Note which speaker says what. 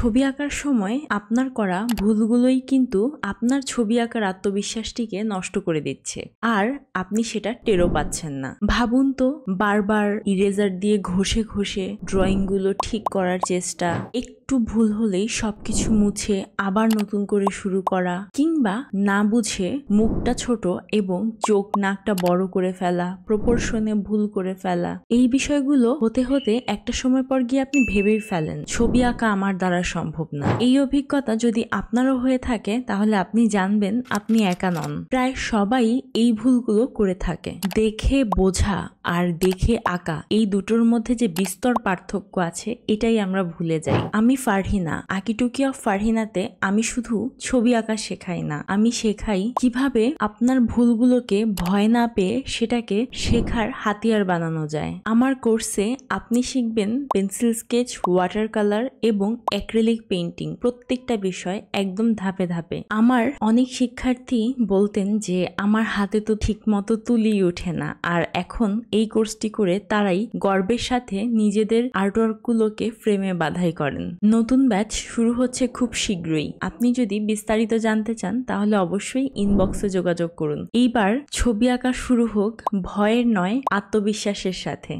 Speaker 1: ছবি আঁকার সময় আপনার করা ভুলগুলোই কিন্তু আপনার ছবি আঁকার আত্মবিশ্বাসটিকে নষ্ট করে দিচ্ছে, আর আপনি সেটা টেরও পাচ্ছেন না। ভাবুন তো, বারবার ইরেজার দিয়ে ঘষে ঘষে ড্রয়িংগুলো ঠিক করার চেষ্টা, একটু ভুল হলেই সবকিছু মুছে আবার নতুন করে শুরু করা, কিংবা না বুঝে মুখটা ছোট এবং চোখ নাকটা বড় করে ফেলা, প্রপোর্শনে ভুল করে ফেলা। এই বিষয়গুলো হতে হতে একটা সময় পর গিয়ে আপনি ভেবেই ফেলেন ছবি আঁকা আমার দ্বারা সম্ভব না। এই অভিজ্ঞতা যদি আপনারও হয়ে থাকে তাহলে আপনি জানবেন আপনি একা নন। প্রায় সবাই এই ভুলগুলো করে থাকে। দেখে বোঝা আর দেখে আঁকা, এই দুটোর মধ্যে যে বিস্তর পার্থক্য আছে এটাই আমরা ভুলে যাই। আমি ফারহিনা, আঁকিটুকি অফ ফারহিনাতে আমি শুধু ছবি আঁকা শেখাই না, আমি শেখাই কিভাবে আপনার ভুলগুলোকে ভয় না পেয়ে সেটাকে শেখার হাতিয়ার বানানো যায়। আমার কোর্সে আপনি শিখবেন পেন্সিল স্কেচ, ওয়াটার কালার এবং অ্যাক্রিলিক পেইন্টিং, প্রত্যেকটা বিষয় একদম ধাপে ধাপে। আমার অনেক শিক্ষার্থী বলতেন যে আমার হাতে তো ঠিক মতো তুলি ওঠে না, আর এখন এই কোর্সটি করে তারাই গর্বের সাথে নিজেদের আর্টওয়ার্কগুলোকে ফ্রেমে বাঁধাই করেন। নতুন ব্যাচ শুরু হচ্ছে খুব শীঘ্রই। আপনি যদি বিস্তারিত জানতে চান তাহলে অবশ্যই ইনবক্সে যোগাযোগ করুন। এইবার ছবি আঁকা শুরু হোক ভয়ের নয়, আত্মবিশ্বাসের সাথে।